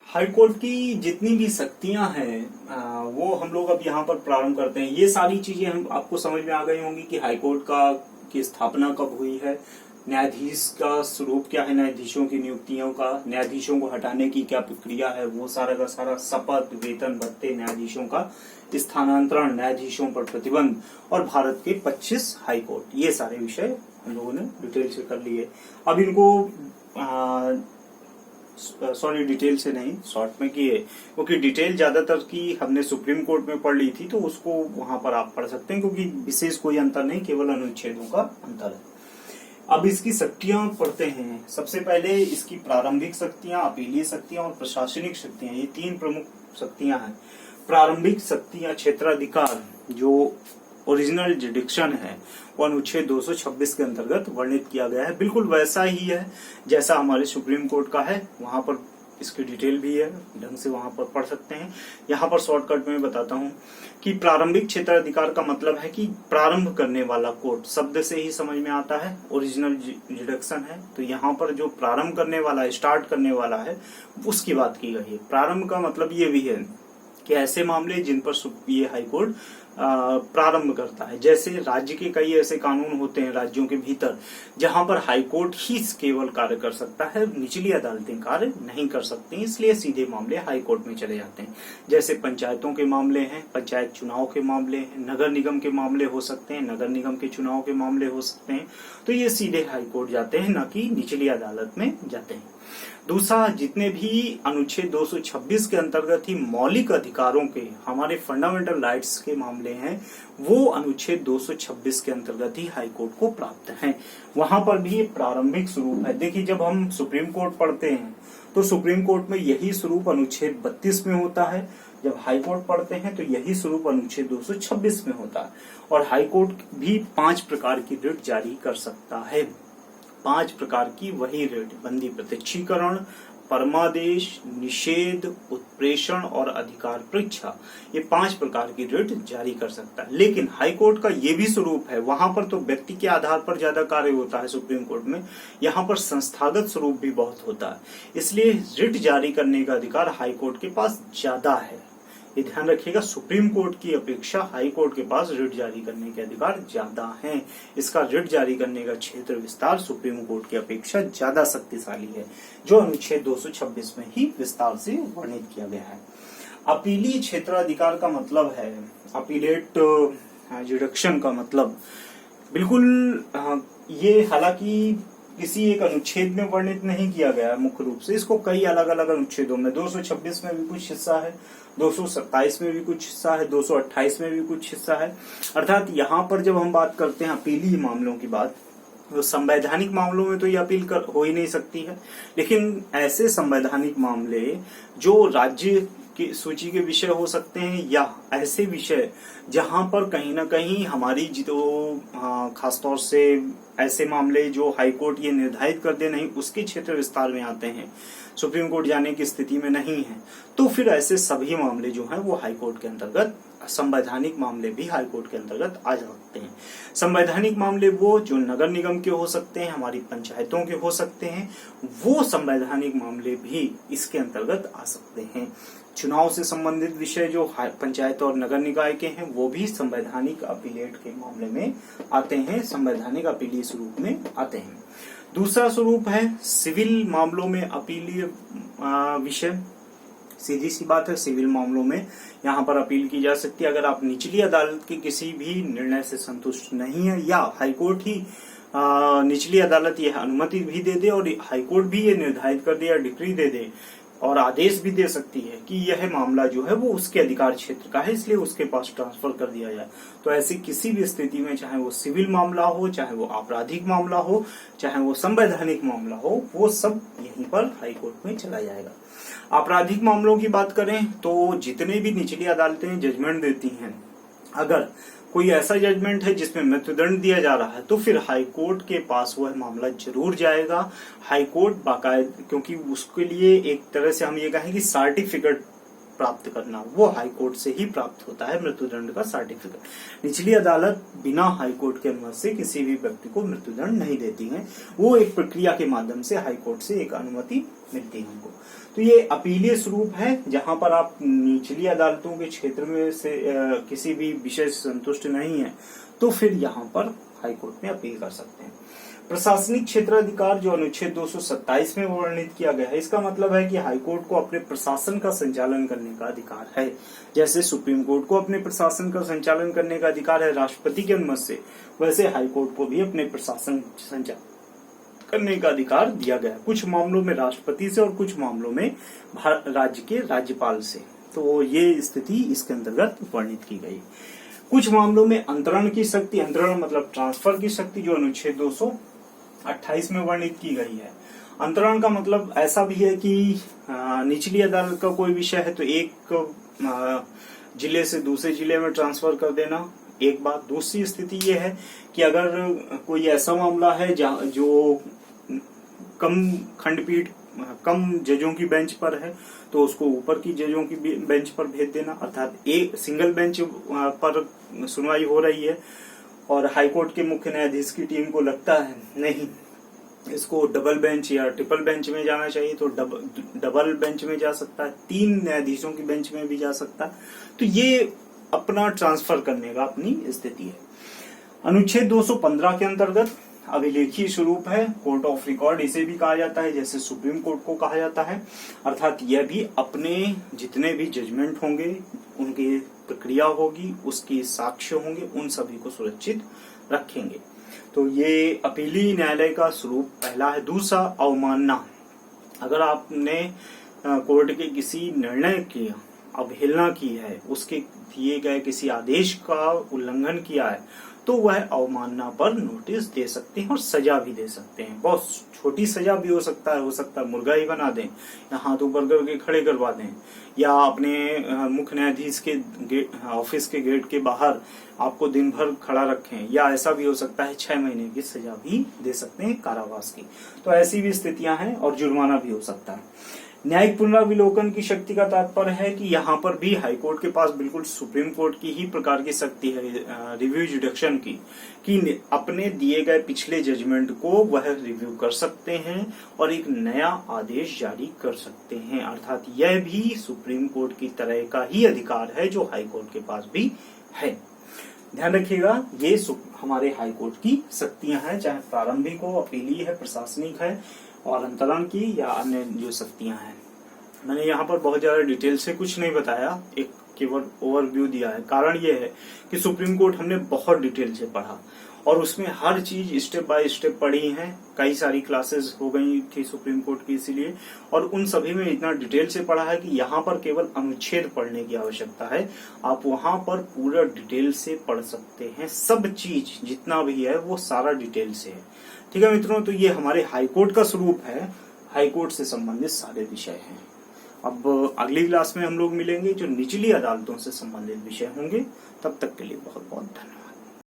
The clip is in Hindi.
हाई कोर्ट की जितनी भी शक्तियां हैं वो हम लोग अब यहाँ पर प्रारंभ करते हैं। ये सारी चीजें हम आपको समझ में आ गई होंगी कि हाई कोर्ट की स्थापना कब हुई है, न्यायाधीश का स्वरूप क्या है, न्यायाधीशों की नियुक्तियों का, न्यायाधीशों को हटाने की क्या प्रक्रिया है, वो सारा का सारा, शपथ, वेतन भत्ते, न्यायाधीशों का स्थानांतरण, न्यायाधीशों पर प्रतिबंध और भारत के 25 हाई कोर्ट, ये सारे विषय हम लोगों ने डिटेल से कर लिए। अब इनको सॉरी डिटेल से नहीं, शॉर्ट में किए, क्योंकि डिटेल ज्यादातर की हमने सुप्रीम कोर्ट में पढ़ ली थी, तो उसको वहां पर आप पढ़ सकते हैं, क्योंकि विशेष कोई अंतर नहीं, केवल अनुच्छेदों का अंतर है। अब इसकी शक्तियां पढ़ते हैं। सबसे पहले इसकी प्रारंभिक शक्तियां, अपीलीय शक्तियां और प्रशासनिक शक्तियां, ये तीन प्रमुख शक्तियां हैं। प्रारंभिक शक्तियां, क्षेत्राधिकार, जो ओरिजिनल जुडिक्शन है, वो अनुच्छेद 226 के अंतर्गत वर्णित किया गया है। बिल्कुल वैसा ही है जैसा हमारे सुप्रीम कोर्ट का है, वहां पर इसकी डिटेल भी है, ढंग से वहां पर पढ़ सकते हैं। यहाँ पर शॉर्टकट में बताता हूँ कि प्रारंभिक क्षेत्राधिकार का मतलब है कि प्रारंभ करने वाला कोर्ट, शब्द से ही समझ में आता है, ओरिजिनल जुडिक्शन है, तो यहाँ पर जो प्रारंभ करने वाला है, स्टार्ट करने वाला है, उसकी बात की गई है। प्रारंभ का मतलब ये भी है कि ऐसे मामले जिन पर ये हाई कोर्ट प्रारंभ करता है। जैसे राज्य के कई ऐसे कानून होते हैं राज्यों के भीतर जहां पर हाई कोर्ट ही केवल कार्य कर सकता है, निचली अदालतें कार्य नहीं कर सकती, इसलिए सीधे मामले हाई कोर्ट में चले जाते हैं। जैसे पंचायतों के मामले हैं, पंचायत चुनाव के मामले हैं, नगर निगम के मामले हो सकते हैं, नगर निगम के चुनाव के मामले हो सकते हैं, तो ये सीधे हाई कोर्ट जाते हैं, न कि निचली अदालत में जाते हैं। दूसरा, जितने भी अनुच्छेद 226 के अंतर्गत ही मौलिक अधिकारों के, हमारे फंडामेंटल राइट्स के मामले हैं, वो अनुच्छेद 226 के अंतर्गत ही हाई कोर्ट को प्राप्त हैं। वहां पर भी प्रारंभिक स्वरूप है। देखिए, जब हम सुप्रीम कोर्ट पढ़ते हैं तो सुप्रीम कोर्ट में यही स्वरूप अनुच्छेद 32 में होता है, जब हाई कोर्ट पढ़ते हैं तो यही स्वरूप अनुच्छेद 226 में होता है। और हाई कोर्ट भी 5 प्रकार की रिट जारी कर सकता है। 5 प्रकार की वही रिट, बंदी प्रत्यक्षीकरण, परमादेश, निषेध, उत्प्रेषण और अधिकार परीक्षा, ये 5 प्रकार की रिट जारी कर सकता है। लेकिन हाई कोर्ट का ये भी स्वरूप है, वहां पर तो व्यक्ति के आधार पर ज्यादा कार्य होता है सुप्रीम कोर्ट में, यहाँ पर संस्थागत स्वरूप भी बहुत होता है, इसलिए रिट जारी करने का अधिकार हाई कोर्ट के पास ज्यादा है। ये ध्यान रखिएगा, सुप्रीम कोर्ट की अपेक्षा हाई कोर्ट के पास रिट जारी करने के अधिकार ज्यादा हैं। इसका रिट जारी करने का क्षेत्र विस्तार सुप्रीम कोर्ट की अपेक्षा ज्यादा शक्तिशाली है, जो अनुच्छेद 226 में ही विस्तार से वर्णित किया गया है। अपीलीय क्षेत्राधिकार का मतलब है, अपीलेट जुडिक्शन का मतलब बिल्कुल ये हालांकि किसी एक अनुच्छेद में वर्णित नहीं किया गया है मुख्य रूप से, इसको कई अलग अलग अनुच्छेदों में, 226 में भी कुछ हिस्सा है, 227 में भी कुछ हिस्सा है, 228 में भी कुछ हिस्सा है। अर्थात यहाँ पर जब हम बात करते हैं अपीलीय मामलों की बात, तो संवैधानिक मामलों में तो ये अपील हो ही नहीं सकती है, लेकिन ऐसे संवैधानिक मामले जो राज्य की सूची के विषय हो सकते हैं, या ऐसे विषय जहां पर कहीं ना कहीं हमारी जो खासतौर से ऐसे मामले जो हाई कोर्ट ये निर्धारित कर दे नहीं, उसके क्षेत्र विस्तार में आते हैं, सुप्रीम कोर्ट जाने की स्थिति में नहीं है, तो फिर ऐसे सभी मामले जो हैं वो हाई कोर्ट के अंतर्गत, संवैधानिक मामले भी हाई कोर्ट के अंतर्गत आ सकते हैं। संवैधानिक मामले वो जो नगर निगम के हो सकते हैं, हमारी पंचायतों के हो सकते हैं, वो संवैधानिक मामले भी इसके अंतर्गत आ सकते हैं। चुनाव से संबंधित विषय जो पंचायत और नगर निकाय के हैं, वो भी संवैधानिक अपीलेट के मामले में आते हैं, संवैधानिक अपीलीय स्वरूप में आते हैं। दूसरा स्वरूप है सिविल मामलों में अपीलीय विषय। सीधी सी बात है, सिविल मामलों में यहाँ पर अपील की जा सकती है। अगर आप निचली अदालत के किसी भी निर्णय से संतुष्ट नहीं है, या हाईकोर्ट ही निचली अदालत यह अनुमति भी दे दे और हाईकोर्ट भी ये निर्धारित कर दे या डिक्री दे दे और आदेश भी दे सकती है कि यह मामला जो है वो उसके अधिकार क्षेत्र का है, इसलिए उसके पास ट्रांसफर कर दिया जाए, तो ऐसी किसी भी स्थिति में, चाहे वो सिविल मामला हो, चाहे वो आपराधिक मामला हो, चाहे वो संवैधानिक मामला हो, वो सब यहीं पर हाई कोर्ट में चला जाएगा। आपराधिक मामलों की बात करें तो जितने भी निचली अदालतें जजमेंट देती हैं, अगर कोई ऐसा जजमेंट है जिसमें मृत्युदंड दिया जा रहा है, तो फिर हाई कोर्ट के पास वह मामला जरूर जाएगा। हाई कोर्ट बाकायदा, क्योंकि उसके लिए एक तरह से हम ये कहें कि सर्टिफिकेट प्राप्त करना, वो हाई कोर्ट से ही प्राप्त होता है मृत्युदंड का सर्टिफिकेट। निचली अदालत बिना हाई कोर्ट के अनुमति से किसी भी व्यक्ति को मृत्युदंड नहीं देती है, वो एक प्रक्रिया के माध्यम से हाई कोर्ट से एक अनुमति मिलती है हमको। तो ये अपीलीय स्वरूप है, जहां पर आप निचली अदालतों के क्षेत्र में से किसी भी विषय से संतुष्ट नहीं है तो फिर यहाँ पर हाई कोर्ट में अपील कर सकते हैं। प्रशासनिक क्षेत्राधिकार जो अनुच्छेद 227 में वर्णित किया गया है, इसका मतलब है कि हाई कोर्ट को अपने प्रशासन का संचालन करने का अधिकार है। जैसे सुप्रीम कोर्ट को अपने प्रशासन का संचालन करने का अधिकार है राष्ट्रपति के अनुमति से, वैसे हाई कोर्ट को भी अपने प्रशासन संचालन करने का अधिकार दिया गया है। कुछ मामलों में राष्ट्रपति से और कुछ मामलों में राज्य के राज्यपाल से। तो ये स्थिति इसके अंतर्गत वर्णित की गई। कुछ मामलों में अंतरण की शक्ति, अंतरण मतलब ट्रांसफर की शक्ति, जो अनुच्छेद 228 में वर्णित की गई है। अंतरण का मतलब ऐसा भी है कि निचली अदालत का कोई विषय है तो एक जिले से दूसरे जिले में ट्रांसफर कर देना, एक बात। दूसरी स्थिति ये है कि अगर कोई ऐसा मामला है जो कम खंडपीठ, कम जजों की बेंच पर है तो उसको ऊपर की जजों की बेंच पर भेज देना, अर्थात एक सिंगल बेंच पर सुनवाई हो रही है और हाईकोर्ट के मुख्य न्यायाधीश की टीम को लगता है नहीं इसको डबल बेंच या ट्रिपल बेंच में जाना चाहिए तो डबल बेंच में जा सकता है, 3 न्यायाधीशों की बेंच में भी जा सकता है। तो ये अपना ट्रांसफर करने का अपनी स्थिति है। अनुच्छेद 215 के अंतर्गत अभिलेखीय स्वरूप है, कोर्ट ऑफ रिकॉर्ड इसे भी कहा जाता है, जैसे सुप्रीम कोर्ट को कहा जाता है। अर्थात यह भी अपने जितने भी जजमेंट होंगे, उनकी प्रक्रिया होगी, उसके साक्ष्य होंगे, उन सभी को सुरक्षित रखेंगे। तो ये अपीलीय न्यायालय का स्वरूप पहला है। दूसरा, अवमानना। अगर आपने कोर्ट के किसी निर्णय की अवहेलना की है, उसके दिए गए किसी आदेश का उल्लंघन किया है, तो वह अवमानना पर नोटिस दे सकते हैं और सजा भी दे सकते हैं। बहुत छोटी सजा भी हो सकता है मुर्गा ही बना दें या हाथ ऊपर करके खड़े करवा दें, या अपने मुख्य न्यायाधीश के ऑफिस के गेट के बाहर आपको दिन भर खड़ा रखें, या ऐसा भी हो सकता है 6 महीने की सजा भी दे सकते हैं कारावास की। तो ऐसी भी स्थितियां हैं और जुर्माना भी हो सकता है। न्यायिक पुनराविलोकन की शक्ति का तात्पर्य है कि यहाँ पर भी हाईकोर्ट के पास बिल्कुल सुप्रीम कोर्ट की ही प्रकार की शक्ति है रिव्यू जुडिक्शन की, कि अपने दिए गए पिछले जजमेंट को वह रिव्यू कर सकते हैं और एक नया आदेश जारी कर सकते हैं। अर्थात यह भी सुप्रीम कोर्ट की तरह का ही अधिकार है जो हाईकोर्ट के पास भी है। ध्यान रखिएगा, ये हमारे हाईकोर्ट की शक्तियां हैं, चाहे प्रारंभिक हो, अपीलीय है, प्रशासनिक है और अंतरण की या अन्य जो शक्तियां हैं। मैंने यहाँ पर बहुत ज्यादा डिटेल से कुछ नहीं बताया, एक केवल ओवरव्यू दिया है। कारण ये है कि सुप्रीम कोर्ट हमने बहुत डिटेल से पढ़ा और उसमें हर चीज स्टेप बाय स्टेप पढ़ी है। कई सारी क्लासेस हो गई थी सुप्रीम कोर्ट की इसलिए, और उन सभी में इतना डिटेल से पढ़ा है कि यहाँ पर केवल अनुच्छेद पढ़ने की आवश्यकता है। आप वहां पर पूरा डिटेल से पढ़ सकते हैं, सब चीज जितना भी है वो सारा डिटेल से है। ठीक है मित्रों, तो ये हमारे हाईकोर्ट का स्वरूप है, हाईकोर्ट से संबंधित सारे विषय हैं। अब अगली क्लास में हम लोग मिलेंगे जो निचली अदालतों से संबंधित विषय होंगे। तब तक के लिए बहुत बहुत धन्यवाद।